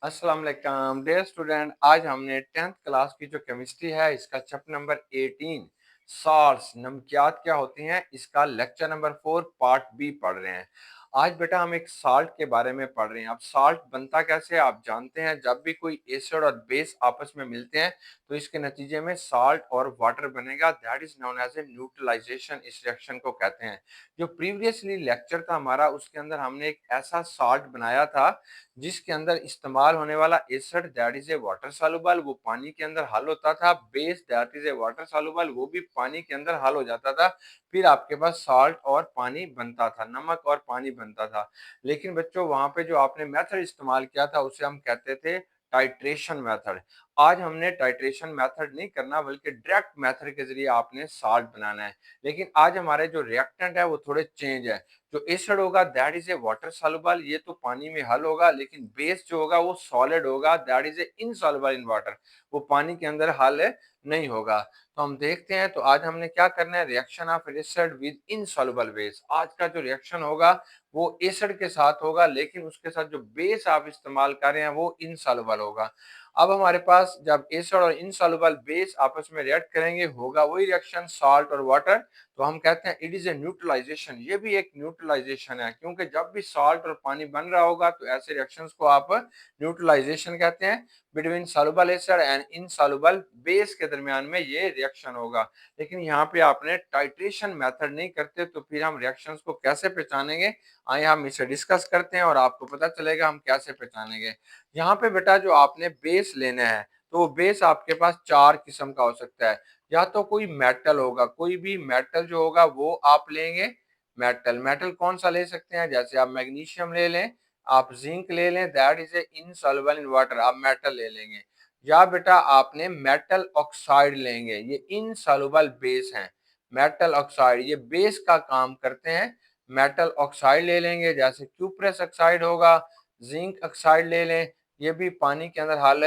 अस्सलाम वालेकुम dear student. आज हमने 10th क्लास की जो केमिस्ट्री है इसका चैप्टर नंबर 18 सॉल्ट्स नमकियात क्या होती हैं इसका लेक्चर नंबर 4 पार्ट बी पढ़ रहे हैं। आज बेटा हम एक साल्ट के बारे में पढ़ रहे हैं। अब साल्ट बनता कैसे है आप जानते हैं। जब भी कोई एसिड और बेस आपस में मिलते हैं तो इसके नतीजे में साल्ट और वाटर बनेगा, that is known as a neutralisation. इस रिएक्शन को कहते हैं। जो प्रीवियसली लेक्चर था हमारा उसके अंदर हमने एक ऐसा साल्ट बनाया था जिसके अंदर इस्तेमाल होने वाला acid that is a water soluble, वो पानी के अंदर हल होता था। Base that is a water soluble, वो भी पानी के अंदर हल हो जाता था। फिर आपके पास सॉल्ट और पानी बनता था, नमक और पानी बनता था। लेकिन बच्चों वहां पे जो आपने मेथड इस्तेमाल किया था उसे हम कहते थे टाइट्रेशन मेथड। आज हमने टाइट्रेशन मेथड नहीं करना बल्कि डायरेक्ट मेथड के जरिए आपने साल्ट बनाना है। लेकिन आज हमारे जो रिएक्टेंट है वो थोड़े चेंज है। जो एसिड होगा that is a water soluble, ये तो पानी में हल होगा। लेकिन बेस जो होगा वो सॉलिड होगा, that is a insoluble in water, वो पानी के अंदर हल नहीं होगा। तो हम देखते हैं तो आज हमने क्या करना है, reaction of acid with insoluble base. आज का जो रिएक्शन होगा वो एसिड के साथ होगा, लेकिन उसके साथ जो बेस आप इस्तेमाल कर रहे हैं वो इनसॉल्युबल होगा। अब हमारे पास जब एसिड और इनसॉल्युबल बेस आपस में रिएक्ट करेंगे होगा वही रिएक्शन साल्ट और वाटर। तो हम कहते हैं इट इज ए न्यूट्रलाइजेशन। ये भी एक न्यूट्रलाइजेशन है, क्योंकि जब भी सॉल्ट और पानी बन रहा होगा तो ऐसे रिएक्शंस को आप न्यूट्रलाइजेशन कहते हैं। Between soluble acid and insoluble base के दरमियान में ये रिएक्शन होगा। लेकिन यहाँ पे आपने टाइट्रेशन मेथड नहीं करते तो फिर हम रिएक्शंस को कैसे पहचानेंगे, आइए हम इसे डिस्कस करते हैं और आपको पता चलेगा हम कैसे पहचानेंगे। यहाँ पे बेटा जो आपने बेस लेना है तो वो बेस आपके पास चार किस्म का हो सकता है। या तो कोई मेटल होगा, कोई भी मेटल जो होगा वो आप लेंगे। मेटल मेटल कौन सा ले सकते हैं, जैसे आप मैग्नीशियम ले लें, आप जिंक ले लें, that is a insoluble in water, आप मेटल ले लेंगे। या बेटा आपने मेटल ऑक्साइड लेंगे, ये इनसॉल्युबल बेस हैं। मेटल ऑक्साइड ये बेस का काम करते हैं। मेटल ऑक्साइड ले लेंगे, जैसे क्यूप्रस ऑक्साइड होगा, जिंक ऑक्साइड ले लें, ये भी पानी के अंदर हल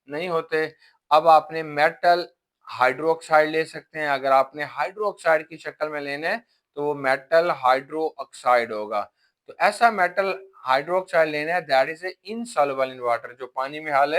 नहीं होते। अब आपने मेटल हाइड्रोक्साइड ले सकते हैं। अगर आपने हाइड्रोक्साइड की शक्ल में लेना है तो वो मेटल हाइड्रो ऑक्साइड होगा। तो ऐसा मेटल हाइड्रोक्साइड लेना है that is a insoluble in water, जो पानी में हल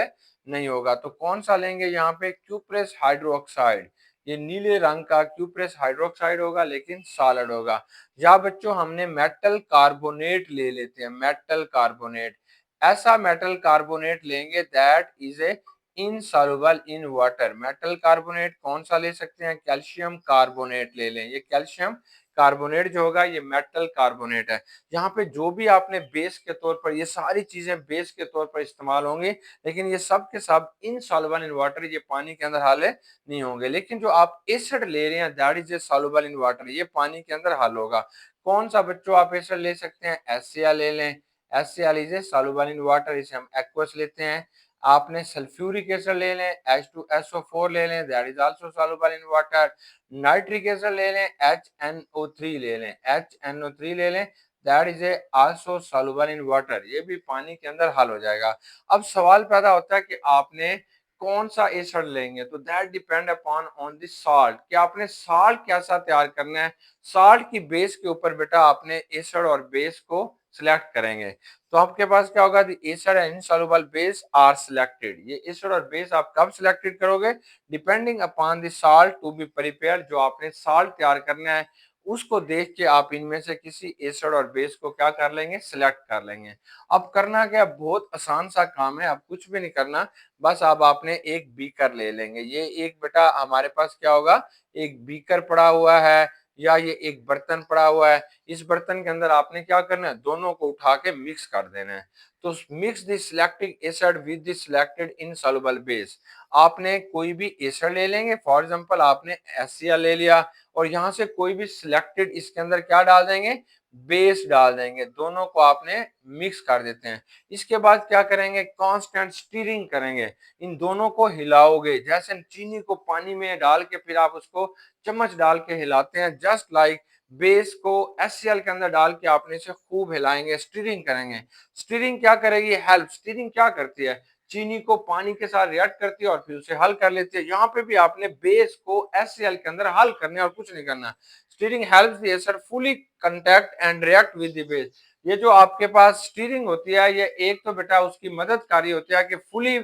नहीं होगा। तो कौन सा लेंगे, यहाँ पे क्यूप्रेस हाइड्रोक्साइड, ये नीले रंग का क्यूप्रेस हाइड्रोक्साइड होगा लेकिन सॉलिड होगा। या बच्चों हमने मेटल कार्बोनेट ले लेते हैं, मेटल कार्बोनेट, ऐसा मेटल कार्बोनेट लेंगे that is a insoluble in water. Metal carbonate कौन सा ले सकते हैं, कैल्शियम कार्बोनेट ले लें, ये कैल्शियम कार्बोनेट जो होगा ये मेटल कार्बोनेट है। यहाँ पे जो भी आपने बेस के तौर पर, ये सारी चीजें बेस के तौर पर इस्तेमाल होंगी, लेकिन ये सब के सब इनसॉल्युबल इन वाटर, ये पानी के अंदर हल नहीं होंगे। लेकिन जो आप एसिड ले रहे हैं that is a soluble in water, ये पानी के अंदर हल होगा। कौन सा बच्चों आप एसिड ले सकते हैं, HCl ले लें, HCl is a soluble in water, इसे हम एक्वस लेते हैं। आपने सल्फ्यूरिक एसिड ले लें, H2SO4 ले लें, that is also soluble in water. Nitric acid ले लें, HNO3 ले लें, HNO3 ले लें, that is a also soluble in water, ये भी पानी के अंदर हल हो जाएगा। अब सवाल पैदा होता है कि आपने कौन सा एसिड लेंगे, तो that depend upon on the salt, कि आपने सॉल्ट कैसा तैयार करना है। सॉल्ट की बेस के ऊपर बेटा आपने एसिड और बेस को सिलेक्ट करेंगे। तो आपके पास क्या होगा, the acid and insoluble base are selected, ये एसिड और बेस आप कब सिलेक्टेड करोगे, depending upon the salt to be prepared, जो आपने सॉल्ट तैयार करना है उसको देख के आप इनमें से किसी एसिड और बेस को क्या कर लेंगे, सिलेक्ट कर लेंगे। अब करना क्या, बहुत आसान सा काम है, अब कुछ भी नहीं करना, बस अब आपने एक बीकर ले लेंगे। ये एक बेटा हमारे पास क्या होगा, एक बीकर पड़ा हुआ है या ये एक बर्तन पड़ा हुआ है। इस बर्तन के अंदर आपने क्या करना है, दोनों को उठा के मिक्स कर देना है। तो mix the selected acid with the selected insoluble base. आपने कोई भी एसिड ले लेंगे, फॉर एग्जांपल आपने HCl ले लिया, और यहाँ से कोई भी सिलेक्टेड इसके अंदर क्या डाल देंगे, बेस डाल देंगे, दोनों को आपने मिक्स कर देते हैं। इसके बाद क्या करेंगे, कांस्टेंट स्टीरिंग करेंगे, इन दोनों को हिलाओगे, जैसे चीनी को पानी में डाल के फिर आप उसको चम्मच डाल के हिलाते हैं, जस्ट लाइक बेस को HCl के अंदर डाल के आपने इसे खूब हिलाएंगे, स्टीरिंग करेंगे। स्टीरिंग क्या करेगी, हेल्प, स्टीरिंग क्या करती है, चीनी को पानी के साथ रिएक्ट करती है और फिर उसे हल कर लेती है। यहाँ पे भी आपने बेस को HCl के अंदर हल करने और कुछ नहीं करना। Steering helps the acid fully contact and react with the base, ये जो आपके पास स्टीयरिंग होती है, ये एक तो बेटा उसकी मददकारी होती है कि फुली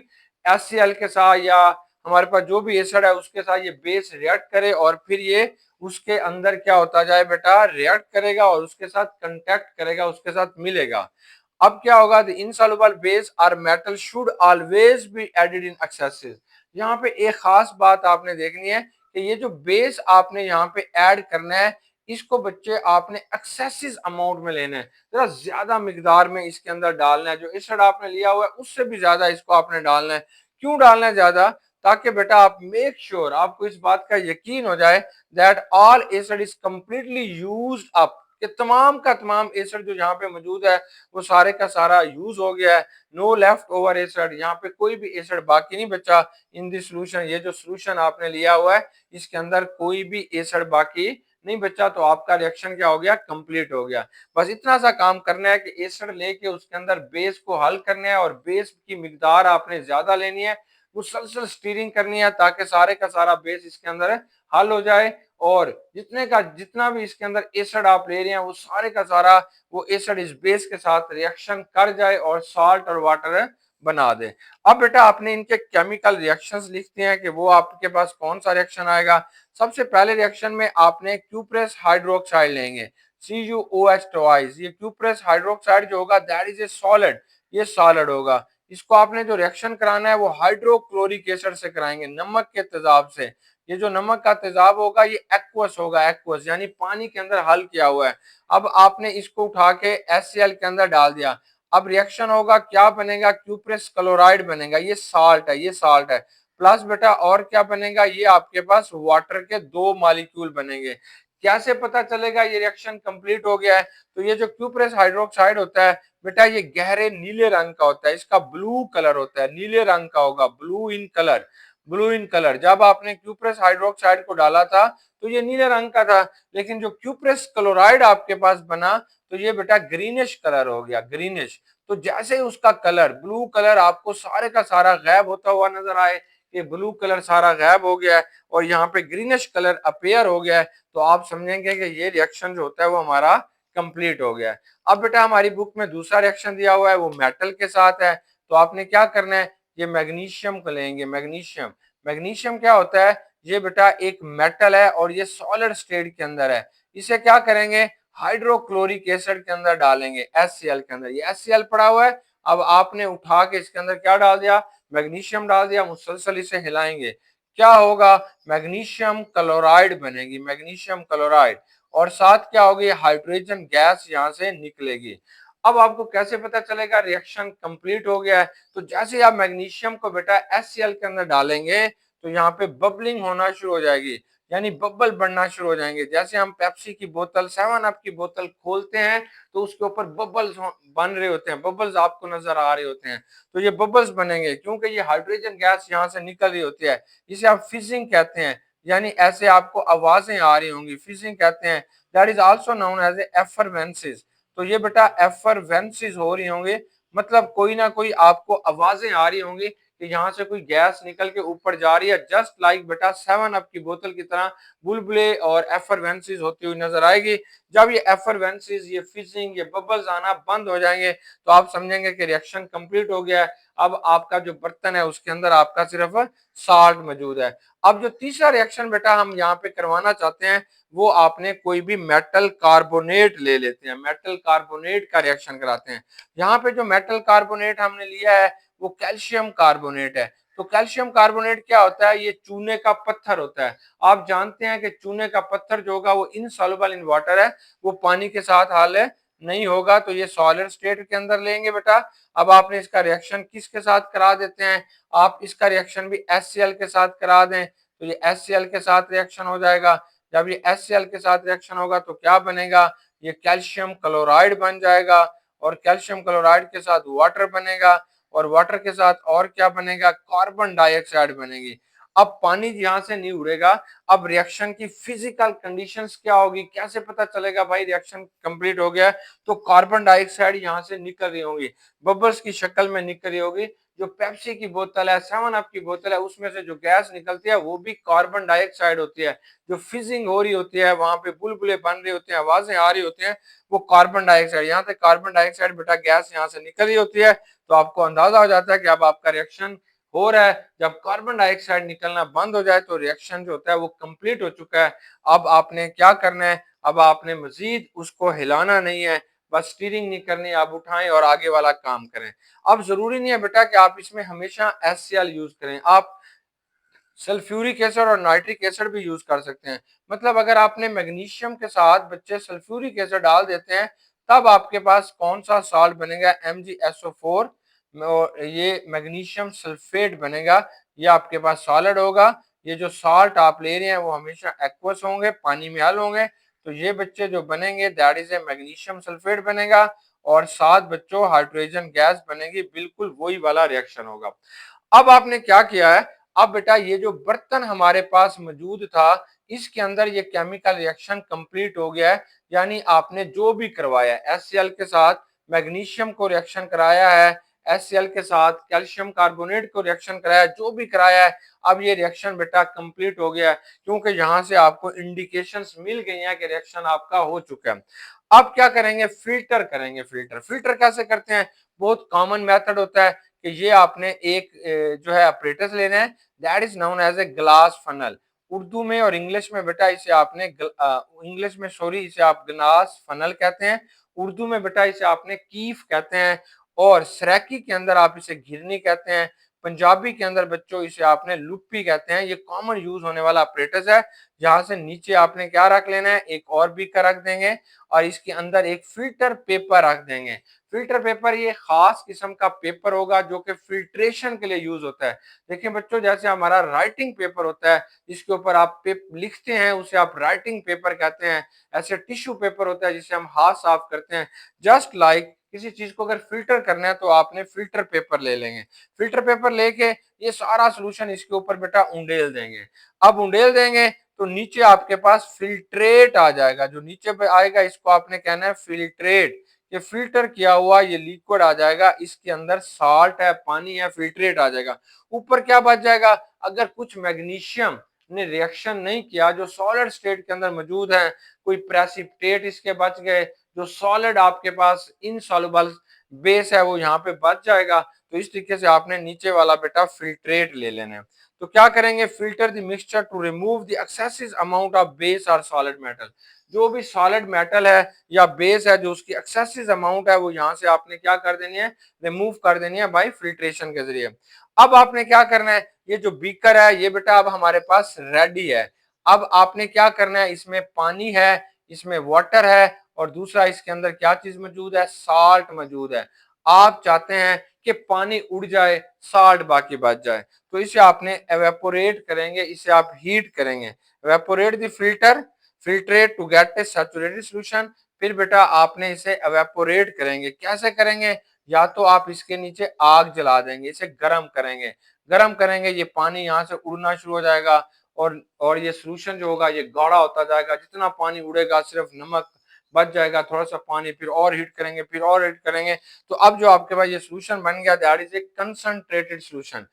HCl के साथ या हमारे पास जो भी एसिड है उसके साथ ये बेस रिएक्ट करे और फिर ये उसके अंदर क्या होता जाए बेटा, रिएक्ट करेगा और उसके साथ कांटेक्ट करेगा, उसके साथ मिलेगा। अब क्या होगा, द इनसॉल्युबल बेस और metal should always be added in excessive. यहाँ पे एक खास बात आपने देखनी है कि ये जो बेस आपने यहाँ पे ऐड करना है, इसको बच्चे आपने एक्सेसिव अमाउंट में लेना है, जरा ज्यादा मिकदार में इसके अंदर डालना है। जो एसिड आपने लिया हुआ है उससे भी ज्यादा इसको आपने डालना है। क्यों डालना है ज्यादा? ताकि बेटा आप मेक श्योर, आपको इस बात का यकीन हो जाए that all acid is completely used up, कि तमाम का तमाम एसिड जो यहाँ पे मौजूद है वो सारे का सारा यूज हो गया है। नो लेफ्ट ओवर एसिड, यहाँ पे कोई भी एसिड बाकी नहीं बचा इन दिस सोल्यूशन। ये जो सोल्यूशन आपने लिया हुआ है इसके अंदर कोई भी एसिड बाकी नहीं बचा, तो आपका रिएक्शन क्या हो गया, कंप्लीट हो गया। बस इतना सा काम करना है कि एसिड लेके उसके अंदर बेस को हल करना है और बेस की मिकदार आपने ज्यादा लेनी है, मुसलसल स्टीयरिंग करनी है ताकि सारे का सारा बेस इसके अंदर हल हो जाए और जितना भी इसके अंदर एसिड आप ले रहे हैं वो सारे का सारा वो एसिड इस बेस के साथ रिएक्शन कर जाए और साल्ट और वाटर बना दे। अब बेटा आपने इनके केमिकल रिएक्शंस लिखते हैं कि वो आपके पास कौन सा रिएक्शन आएगा। सबसे पहले रिएक्शन में आपने क्यूप्रेस हाइड्रोक्साइड लेंगे, CuOH ट्वाइस। ये क्यूप्रेस हाइड्रोक्साइड जो होगा दैट इज ए सॉलिड, ये सॉलिड होगा। इसको आपने जो रिएक्शन कराना है वो हाइड्रोक्लोरिक एसिड से कराएंगे, नमक के तेजाब से। ये जो नमक का तेजाब होगा ये एक्वस होगा, एक्वस यानी पानी के अंदर हल किया हुआ है। अब आपने इसको उठा के HCl के अंदर डाल दिया। अब रिएक्शन होगा, क्या बनेगा, क्यूप्रेस क्लोराइड बनेगा, ये साल्ट है, ये साल्ट है। प्लस बेटा और क्या बनेगा, ये आपके पास वाटर के 2 मॉलिक्यूल बनेंगे। कैसे पता चलेगा ये रिएक्शन कंप्लीट हो गया है? तो ये जो क्यूप्रेस हाइड्रोक्साइड होता है बेटा ये गहरे नीले रंग का होता है, इसका ब्लू कलर होता है, नीले रंग का होगा, blue in colour, blue in colour. जब आपने क्यूप्रेस हाइड्रोक्साइड को डाला था तो ये नीले रंग का था, लेकिन जो क्यूप्रेस क्लोराइड आपके पास बना तो ये बेटा ग्रीनिश कलर हो गया, ग्रीनिश। तो जैसे ही उसका कलर ब्लू कलर आपको सारे का सारा गायब होता हुआ नजर आए, कि ब्लू कलर सारा गायब हो गया है और यहाँ पे ग्रीनिश कलर अपेयर हो गया है, तो आप समझेंगे कि ये रिएक्शन जो होता है वो हमारा कंप्लीट हो गया है। अब बेटा हमारी बुक में दूसरा रिएक्शन दिया हुआ है वो मेटल के साथ है, तो आपने क्या करना है, ये मैग्नीशियम को लेंगे, मैग्नीशियम। मैग्नीशियम क्या होता है, ये बेटा एक मेटल है और ये सॉलिड स्टेट के अंदर है। इसे क्या करेंगे, हाइड्रोक्लोरिक एसिड के अंदर डालेंगे, HCl के अंदर। ये HCl पड़ा हुआ है, अब आपने उठा के इसके अंदर क्या डाल दिया, मैग्नीशियम डाल दिया, मुसलसल इसे हिलाएंगे। क्या होगा, मैग्नीशियम क्लोराइड बनेगी, मैग्नीशियम क्लोराइड। और साथ क्या होगी, हाइड्रोजन गैस यहाँ से निकलेगी। अब आपको कैसे पता चलेगा रिएक्शन कंप्लीट हो गया है? तो जैसे ही आप मैग्नीशियम को बेटा HCl के अंदर डालेंगे तो यहाँ पे बबलिंग होना शुरू हो जाएगी, यानी बबल बनना शुरू हो जाएंगे। जैसे हम पेप्सी की बोतल, 7 अप की बोतल खोलते हैं तो उसके ऊपर बबल्स बन रहे होते हैं, बबल्स आपको नजर आ रहे होते हैं। तो ये बबल्स बनेंगे क्योंकि ये हाइड्रोजन गैस यहाँ से निकल रही होती है। इसे आप फिजिंग कहते हैं, यानी ऐसे आपको आवाजें आ रही होंगी, फिजिंग कहते हैं। That is also known as effervescence. तो ये बेटा एफरवेंसिस हो रही होंगी, मतलब कोई ना कोई आपको आवाजें आ रही होंगी कि यहाँ से कोई गैस निकल के ऊपर जा रही है, जस्ट लाइक बेटा 7 अप की बोतल की तरह बुलबुले और एफरवेंसिस होती हुई नजर आएगी। जब ये एफरवेंसिस, ये फिजिंग, ये बबल्स आना बंद हो जाएंगे तो आप समझेंगे कि रिएक्शन कंप्लीट हो गया है। अब आपका जो बर्तन है उसके अंदर आपका सिर्फ साल्ट मौजूद है। अब जो तीसरा रिएक्शन बेटा हम यहाँ पे करवाना चाहते हैं वो आपने कोई भी मेटल कार्बोनेट ले लेते हैं, मेटल कार्बोनेट का रिएक्शन कराते हैं। यहाँ पे जो मेटल कार्बोनेट हमने लिया है वो कैल्शियम कार्बोनेट है। तो कैल्शियम कार्बोनेट क्या होता है, ये चूने का पत्थर होता है। आप जानते हैं कि चूने का पत्थर जो होगा वो इनसॉल्युबल इन वाटर है, वो पानी के साथ हल नहीं होगा, तो ये सॉलिड स्टेट के अंदर लेंगे बेटा। अब आपने इसका रिएक्शन किसके साथ करा देते हैं, आप इसका रिएक्शन भी HCl के साथ करा दें तो ये HCl के साथ रिएक्शन हो जाएगा। जब ये HCl के साथ रिएक्शन होगा तो क्या बनेगा, ये कैल्शियम क्लोराइड बन जाएगा और कैल्शियम क्लोराइड के साथ वाटर बनेगा और वाटर के साथ और क्या बनेगा, कार्बन डाइऑक्साइड बनेगी। अब पानी यहाँ से नहीं उड़ेगा। अब रिएक्शन की फिजिकल कंडीशंस क्या होगी, कैसे पता चलेगा भाई रिएक्शन कंप्लीट हो गया है? तो कार्बन डाइऑक्साइड यहाँ से निकल रही होगी, बबल्स की शक्ल में निकल रही होगी। जो पेप्सी की बोतल है, 7 अप की बोतल है, उसमें से जो गैस निकलती है वो भी कार्बन डाइऑक्साइड होती है। जो फिजिंग हो रही होती है, वहां पे बुलबुले बन रहे होते हैं, आवाजें आ रही होती हैं, वो कार्बन डाइऑक्साइड, यहाँ से कार्बन डाइऑक्साइड बेटा गैस यहाँ से निकल रही होती है। तो आपको अंदाजा हो जाता है कि अब आपका रिएक्शन हो रहा है। जब कार्बन डाइऑक्साइड निकलना बंद हो जाए तो रिएक्शन जो होता है वो कंप्लीट हो चुका है। अब आपने क्या करना है, अब आपने मजीद उसको हिलाना नहीं है, बस स्टीयरिंग नहीं करनी, आप उठाएं और आगे वाला काम करें। अब जरूरी नहीं है बेटा कि आप इसमें हमेशा HCl यूज करें, आप सल्फ्यूरिक एसिड और नाइट्रिक एसिड भी यूज कर सकते हैं। मतलब अगर आपने मैग्नीशियम के साथ बच्चे सल्फ्यूरिक एसिड डाल देते हैं, तब आपके पास कौन सा साल्ट बनेगा, MgSO4, और ये मैग्नीशियम सल्फेट बनेगा। ये आपके पास सॉलिड होगा। ये जो साल्ट आप ले रहे हैं वो हमेशा एक्वस होंगे, पानी में हल होंगे। तो ये बच्चे जो बनेंगे that is a magnesium sulphate बनेगा, और साथ बच्चों हाइड्रोजन गैस बनेगी, बिल्कुल वही वाला रिएक्शन होगा। अब आपने क्या किया है, अब बेटा ये जो बर्तन हमारे पास मौजूद था, इसके अंदर ये केमिकल रिएक्शन कंप्लीट हो गया है। यानी आपने जो भी करवाया है, HCl के साथ मैग्नीशियम को रिएक्शन कराया है, HCl के साथ कैल्शियम कार्बोनेट को रिएक्शन कराया है, जो भी कराया है, अब ये रिएक्शन बेटा कंप्लीट हो गया है, क्योंकि यहाँ से आपको इंडिकेशंस मिल गई हैं कि रिएक्शन आपका हो चुका है। अब क्या करेंगे, फिल्टर करेंगे। फिल्टर फिल्टर कैसे करते हैं, बहुत कॉमन मेथड होता है कि ये आपने एक जो है अपरेटस लेना है, that is known as a glass funnel. Urdu में और इंग्लिश में बेटा इसे आपने इंग्लिश में सॉरी इसे आप ग्लास फनल कहते हैं, उर्दू में बेटा इसे आपने कीफ कहते हैं, और सराकी के अंदर आप इसे घिरनी कहते हैं, पंजाबी के अंदर बच्चों इसे आपने लुप्पी कहते हैं। ये कॉमन यूज होने वाला अपरेटस है। जहां से नीचे आपने क्या रख लेना है, एक और बीकर रख देंगे, और इसके अंदर एक फिल्टर पेपर रख देंगे। फिल्टर पेपर ये खास किस्म का पेपर होगा जो कि फिल्ट्रेशन के लिए यूज होता है। देखिए बच्चों, जैसे हमारा राइटिंग पेपर होता है, जिसके ऊपर आप लिखते हैं, उसे आप राइटिंग पेपर कहते हैं। ऐसे टिश्यू पेपर होता है जिसे हम हाथ साफ करते हैं। जस्ट लाइक किसी चीज को अगर फिल्टर करना है तो आपने फिल्टर पेपर ले लेंगे। फिल्टर पेपर लेके ये सारा सोल्यूशन इसके ऊपर बेटा उंडेल देंगे। अब उंडेल देंगे तो नीचे आपके पास फिल्ट्रेट आ जाएगा। जो नीचे पे आएगा इसको आपने कहना है फिल्ट्रेट। ये फिल्टर किया हुआ ये लिक्विड आ जाएगा, इसके अंदर साल्ट है, पानी है, फिल्ट्रेट आ जाएगा। ऊपर क्या बच जाएगा, अगर कुछ मैग्नीशियम ने रिएक्शन नहीं किया जो सॉलिड स्टेट के अंदर मौजूद है, कोई प्रेसिपिटेट इसके बच गए, जो सॉलिड आपके पास इनसॉल्युबल बेस है वो यहाँ पे बच जाएगा। तो इस तरीके से आपने नीचे वाला बेटा फिल्ट्रेट ले लेना है। तो क्या करेंगे, filter the mixture to remove the excessive amount of base और सॉलिड मेटल। जो भी सॉलिड मेटल है या बेस है, जो उसकी एक्सेसिव अमाउंट है, वो यहाँ से आपने क्या कर देनी है, रिमूव कर देनी है बाई फिल्ट्रेशन के जरिए। अब आपने क्या करना है, ये जो बीकर है ये बेटा अब हमारे पास रेडी है। अब आपने क्या करना है, इसमें पानी है, इसमें वाटर है, और दूसरा इसके अंदर क्या चीज मौजूद है, साल्ट मौजूद है। आप चाहते हैं कि पानी उड़ जाए, साल्ट बाकी बच जाए, तो इसे आपने एवेपोरेट करेंगे, इसे आप हीट करेंगे। Evaporate the filter filtrate to get a saturated solution. फिर बेटा आपने इसे एवेपोरेट करेंगे। कैसे करेंगे, या तो आप इसके नीचे आग जला देंगे, इसे गर्म करेंगे। गर्म करेंगे, ये पानी यहाँ से उड़ना शुरू हो जाएगा, और ये सोल्यूशन जो होगा ये गाढ़ा होता जाएगा। जितना पानी उड़ेगा सिर्फ नमक बच जाएगा, थोड़ा सा पानी, फिर और हीट करेंगे, फिर और हीट करेंगे। तो अब जो आपके पास ये सोल्यूशन बन गया that is a concentrated solution.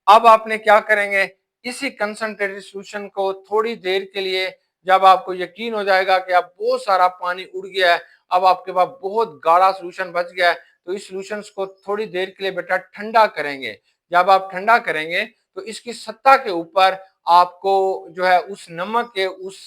अब आपने क्या करेंगे, इसी कंसंट्रेटेड सोल्यूशन को थोड़ी देर के लिए, जब आपको यकीन हो जाएगा कि अब बहुत सारा पानी उड़ गया है, अब आपके पास बहुत गाढ़ा सोल्यूशन बच गया है, तो इस सोल्यूशन को थोड़ी देर के लिए बेटा ठंडा करेंगे। जब आप ठंडा करेंगे तो इसकी सतह के ऊपर आपको जो है उस नमक के, उस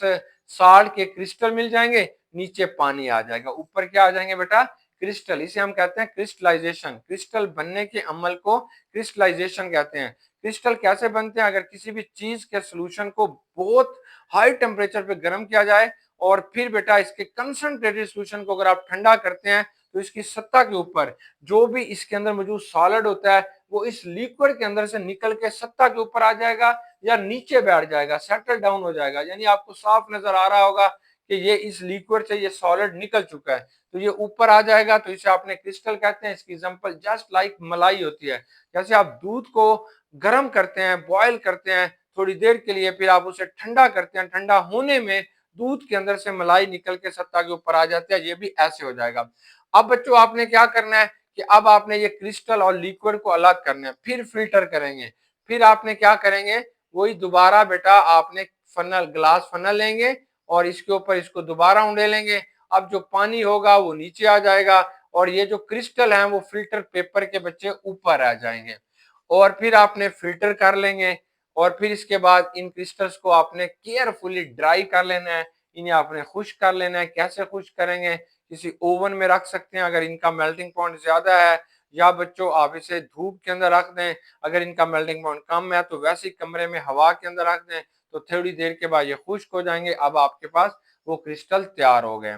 साल्ट के क्रिस्टल मिल जाएंगे। नीचे पानी आ जाएगा, ऊपर क्या आ जाएंगे बेटा, क्रिस्टल। इसे हम कहते हैं क्रिस्टलाइजेशन। क्रिस्टल बनने के अमल को क्रिस्टलाइजेशन कहते हैं। क्रिस्टल कैसे बनते हैं, अगर किसी भी चीज के सोल्यूशन को बहुत हाई टेम्परेचर पे गर्म किया जाए, और फिर बेटा इसके कंसंट्रेटेड सोल्यूशन को अगर आप ठंडा करते हैं, तो इसकी सतह के ऊपर जो भी इसके अंदर मौजूद सॉलिड होता है वो इस लिक्विड के अंदर से निकल के सतह के ऊपर आ जाएगा, या नीचे बैठ जाएगा, सेटल डाउन हो जाएगा। यानी आपको साफ नजर आ रहा होगा कि ये इस लिक्विड से ये सॉलिड निकल चुका है, तो ये ऊपर आ जाएगा, तो इसे आपने क्रिस्टल कहते हैं। इसकी एग्जांपल जस्ट लाइक मलाई होती है। जैसे आप दूध को गर्म करते हैं, बॉयल करते हैं थोड़ी देर के लिए, फिर आप उसे ठंडा करते हैं, ठंडा होने में दूध के अंदर से मलाई निकल के सत्ता के ऊपर आ जाती है, ये भी ऐसे हो जाएगा। अब बच्चों आपने क्या करना है कि अब आपने ये क्रिस्टल और लिक्विड को अलग करना है, फिर फिल्टर करेंगे। फिर आपने क्या करेंगे, वही दोबारा बेटा आपने फनल, ग्लास फनल लेंगे और इसके ऊपर इसको दोबारा उंडेलेंगे। अब जो पानी होगा वो नीचे आ जाएगा और ये जो क्रिस्टल है वो फिल्टर पेपर के बच्चे ऊपर आ जाएंगे। और फिर आपने फिल्टर कर लेंगे और फिर इसके बाद इन क्रिस्टल्स को आपने केयरफुली ड्राई कर लेना है, इन्हें आपने खुश्क कर लेना है। कैसे खुश्क करेंगे, किसी ओवन में रख सकते हैं अगर इनका मेल्टिंग पॉइंट ज्यादा है, या बच्चों आप इसे धूप के अंदर रख दें अगर इनका मेल्टिंग पॉइंट कम है, तो वैसे ही कमरे में हवा के अंदर रख दें, तो थोड़ी देर के बाद ये खुश्क हो जाएंगे। अब आपके पास वो क्रिस्टल तैयार हो गए।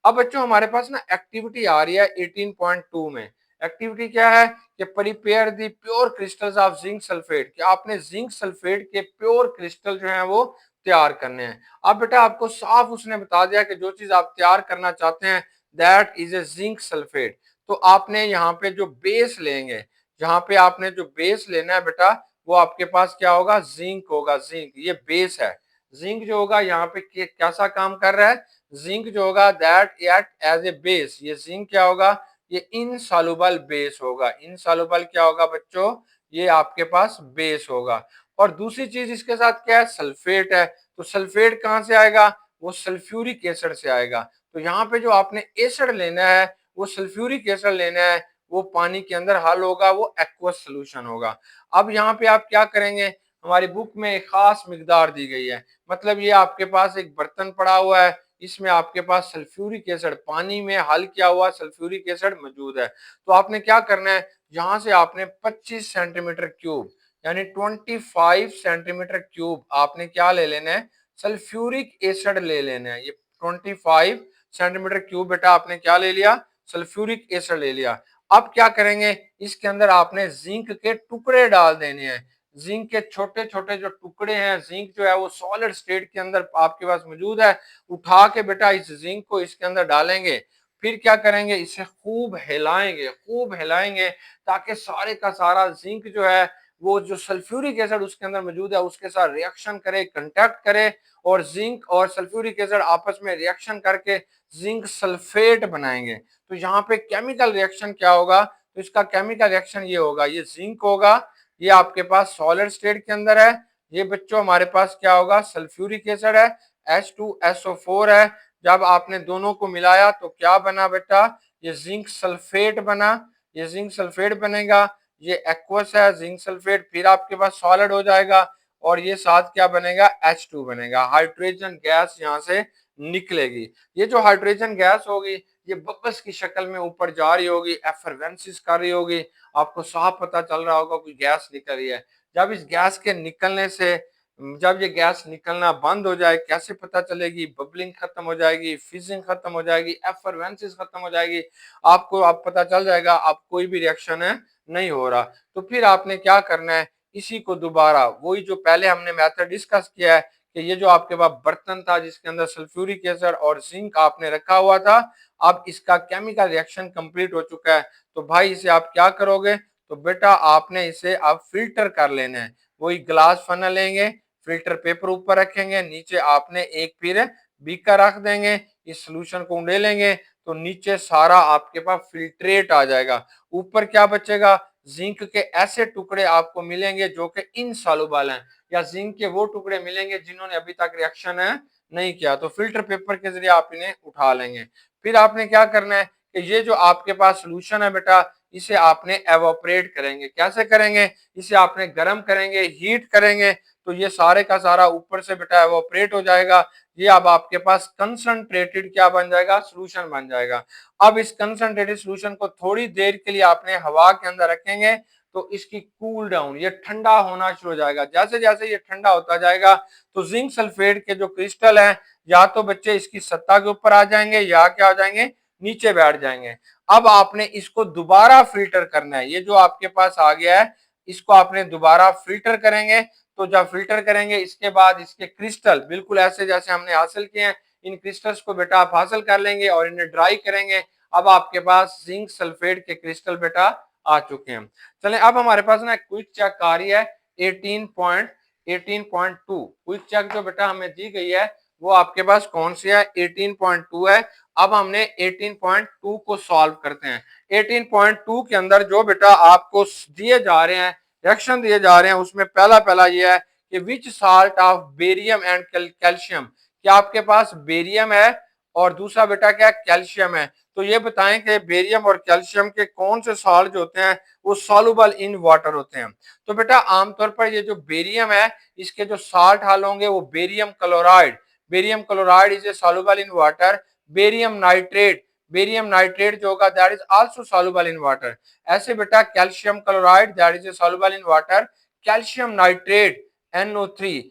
अब बच्चों हमारे पास ना एक्टिविटी आ रही है 18.2 में। एक्टिविटी क्या है कि prepare the pure crystals of zinc sulphate, कि आपने जिंक सल्फेट के प्योर क्रिस्टल जो है वो तैयार करने हैं। अब बेटा आपको साफ उसने बता दिया कि जो चीज आप तैयार करना चाहते हैं that is a zinc sulphate. तो आपने यहाँ पे जो बेस लेंगे, जहाँ पे आपने जो बेस लेना है बेटा, वो आपके पास क्या होगा, जिंक होगा। जिंक ये बेस है। जिंक जो होगा यहाँ पे कैसा काम कर रहा है, जिंक जो होगा that act as a base. ये जिंक क्या होगा, ये इनसॉल्युबल बेस होगा। इनसॉल्युबल क्या होगा बच्चों, ये आपके पास बेस होगा। और दूसरी चीज इसके साथ क्या है, सल्फेट है। तो सल्फेट कहाँ से आएगा, वो सल्फ्यूरिक एसिड से आएगा। तो यहाँ पे जो आपने एसिड लेना है वो सल्फ्यूरिक एसिड लेना है, वो पानी के अंदर हल होगा, वो एक्वस सोल्यूशन होगा। अब यहाँ पे आप क्या करेंगे, हमारी बुक में एक खास मिकदार दी गई है, मतलब ये आपके पास एक बर्तन पड़ा हुआ है, इसमें आपके पास सल्फ्यूरिक एसिड पानी में हल किया हुआ सल्फ्यूरिक एसिड मौजूद है। तो आपने क्या करना है, यहाँ से आपने 25 सेंटीमीटर क्यूब यानी 25 सेंटीमीटर क्यूब आपने क्या ले लेना है, सल्फ्यूरिक एसिड ले लेना है। ये 25 सेंटीमीटर क्यूब बेटा आपने क्या ले लिया, सल्फ्यूरिक एसिड ले लिया। अब क्या करेंगे, इसके अंदर आपने जिंक के टुकड़े डाल देने हैं। जिंक के छोटे छोटे जो टुकड़े हैं, जिंक जो है वो सॉलिड स्टेट के अंदर आपके पास मौजूद है। उठा के बेटा इस जिंक को इसके अंदर डालेंगे। फिर क्या करेंगे, इसे खूब हिलाएंगे, खूब हिलाएंगे, ताकि सारे का सारा जिंक जो है वो जो सल्फ्यूरिक एसिड उसके अंदर मौजूद है उसके साथ रिएक्शन करे, कंटेक्ट करे, और जिंक और सल्फ्यूरिक एसिड आपस में रिएक्शन करके जिंक सल्फेट बनाएंगे। तो यहाँ पे केमिकल रिएक्शन क्या होगा, तो इसका केमिकल रिएक्शन ये होगा, ये जिंक होगा, ये आपके पास सॉलिड स्टेट के अंदर है। ये बच्चों हमारे पास क्या होगा, सल्फ्यूरिक एसिड है, H2SO4 है। जब आपने दोनों को मिलाया तो क्या बना बेटा, ये जिंक सल्फेट बना। ये जिंक सल्फेट बनेगा, ये एक्वस है जिंक सल्फेट, फिर आपके पास सॉलिड हो जाएगा और ये साथ क्या बनेगा, H2 बनेगा। हाइड्रोजन गैस यहाँ से निकलेगी। ये जो हाइड्रोजन गैस होगी ये बबल्स की शक्ल में ऊपर जा रही होगी, एफरवेंसिस कर रही होगी। आपको साफ पता चल रहा होगा कोई गैस निकल रही है। जब इस गैस के निकलने से, जब ये गैस निकलना बंद हो जाए, कैसे पता चलेगी, बबलिंग खत्म हो जाएगी, फिजिंग खत्म हो जाएगी, एफरवेंसिस खत्म हो जाएगी, आपको आप पता चल जाएगा आप कोई भी रिएक्शन है नहीं हो रहा। तो फिर आपने क्या करना है, इसी को दोबारा वही जो पहले हमने मेथड डिस्कस किया है कि ये जो आपके पास बर्तन था जिसके अंदर सल्फ्यूरिक एसिड और जिंक आपने रखा हुआ था, अब इसका केमिकल रिएक्शन कंप्लीट हो चुका है। तो भाई इसे आप क्या करोगे, तो बेटा आपने इसे आप फिल्टर कर लेना है। वही ग्लास फनल लेंगे, फिल्टर पेपर ऊपर रखेंगे, नीचे आपने एक फिर बीकर रख देंगे, इस सोल्यूशन को उंडेलेंगे तो नीचे सारा आपके पास फिल्ट्रेट आ जाएगा। ऊपर क्या बचेगा, जिंक के ऐसे टुकड़े आपको मिलेंगे जो कि इनसॉल्युबल हैं, या जिंक के वो टुकड़े मिलेंगे जिन्होंने अभी तक रिएक्शन है नहीं किया। तो फिल्टर पेपर के जरिए आप इन्हें उठा लेंगे। फिर आपने क्या करना है कि ये जो आपके पास सोल्यूशन है बेटा, इसे आपने एवोपरेट करेंगे। कैसे करेंगे, इसे आपने गर्म करेंगे, हीट करेंगे, तो ये सारे का सारा ऊपर से बेटा एवोपरेट हो जाएगा। ये अब आपके पास कंसंट्रेटेड क्या बन जाएगा, सोल्यूशन बन जाएगा। अब इस कंसंट्रेटेड सोल्यूशन को थोड़ी देर के लिए आपने हवा के अंदर रखेंगे, तो इसकी कूल डाउन, ये ठंडा होना शुरू हो जाएगा। जैसे जैसे ये ठंडा होता जाएगा तो जिंक सल्फेट के जो क्रिस्टल हैं या तो बच्चे इसकी सतह के ऊपर आ जाएंगे या क्या हो जाएंगे, नीचे बैठ जाएंगे। अब आपने इसको दोबारा फिल्टर करना है। ये जो आपके पास आ गया है इसको आपने दोबारा फिल्टर करेंगे। तो जब फिल्टर करेंगे इसके बाद इसके क्रिस्टल बिल्कुल ऐसे जैसे हमने हासिल किए हैं, इन क्रिस्टल्स को बेटा आप हासिल कर लेंगे और इन्हें ड्राई करेंगे। अब आपके पास जिंक सल्फेट के क्रिस्टल बेटा आ चुके हैं। चलें अब हमारे पास ना क्विक चेक आ रही है 18.2। क्विक चेक जो बेटा हमें दी गई है वो आपके पास कौन सी है, 18.2 है। अब हमने 18.2 को सॉल्व करते हैं। 18.2 के अंदर जो बेटा आपको दिए जा रहे हैं, रिएक्शन दिए जा रहे हैं, उसमें पहला पहला ये है कि which salt of barium and calcium, क्या आपके पास बेरियम है और दूसरा बेटा क्या कैल्शियम है। तो ये बताएं कि बेरियम और कैल्शियम के कौन से सॉल्ट जो होते हैं वो सॉल्युबल इन वाटर होते हैं। तो बेटा आमतौर पर ये जो बेरियम है इसके जो साल्ट हाल होंगे वो barium chloride, barium chloride is a soluble in water. Barium nitrate, barium nitrate जो होगा that is also soluble in water. ऐसे बेटा calcium chloride that is a soluble in water. Calcium nitrate NO3,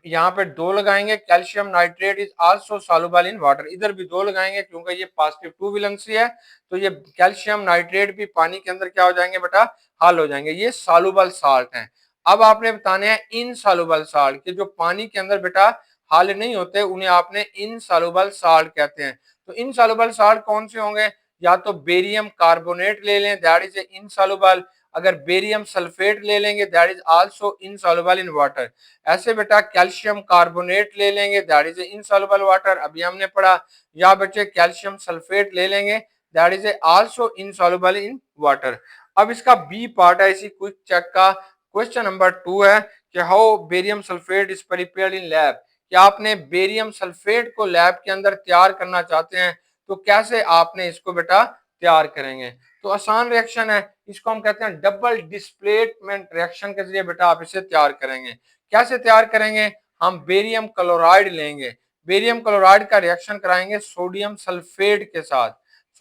यहाँ पे दो लगाएंगे, calcium nitrate is also soluble in water, इधर भी दो लगाएंगे क्योंकि ये पॉजिटिव टू वैलेंसी है। तो ये कैल्शियम नाइट्रेट भी पानी के अंदर क्या हो जाएंगे बेटा, हल हो जाएंगे। ये सॉल्युबल साल्ट हैं। अब आपने बताने हैं इनसॉल्युबल साल्ट के जो पानी के अंदर बेटा हल नहीं होते, उन्हें आपने इनसॉल्युबल साल्ट कहते हैं। तो इनसॉल्युबल साल्ट कौन से होंगे, या तो बेरियम कार्बोनेट ले लें दैट इज इनसॉल्युबल, अगर बेरियम सल्फेट ले लेंगे that is also insoluble in water. ऐसे बेटा कैल्शियम कार्बोनेट ले लेंगे दैट इज इनसॉल्युबल वाटर, अभी हमने पढ़ा। या बच्चे कैल्शियम सल्फेट ले लेंगे that is also insoluble in water. अब इसका बी पार्ट है इसी क्विक चेक का, क्वेश्चन नंबर 2 है कि how barium sulphate is prepared in lab. क्या आपने बेरियम सल्फेट को लैब के अंदर तैयार करना चाहते हैं तो कैसे आपने इसको बेटा तैयार करेंगे। तो आसान रिएक्शन है, इसको हम कहते हैं डबल डिस्प्लेसमेंट रिएक्शन के जरिए बेटा आप इसे तैयार करेंगे। कैसे तैयार करेंगे, हम बेरियम क्लोराइड लेंगे, बेरियम क्लोराइड का रिएक्शन कराएंगे सोडियम सल्फेट के साथ।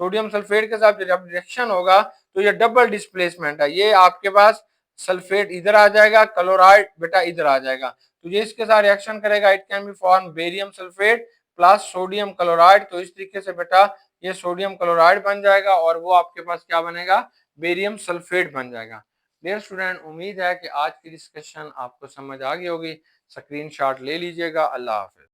सोडियम सल्फेट के साथ जब रिएक्शन होगा तो ये डबल डिस्प्लेसमेंट है, ये आपके पास सल्फेट इधर आ जाएगा, क्लोराइड बेटा इधर आ जाएगा। तो ये इसके साथ रिएक्शन करेगा, it can be form barium sulphate plus sodium chloride. तो इस तरीके से बेटा ये सोडियम क्लोराइड बन जाएगा और वो आपके पास क्या बनेगा, बेरियम सल्फेट बन जाएगा। डियर स्टूडेंट, उम्मीद है कि आज की डिस्कशन आपको समझ आ गई होगी। स्क्रीनशॉट ले लीजिएगा। अल्लाह हाफिज।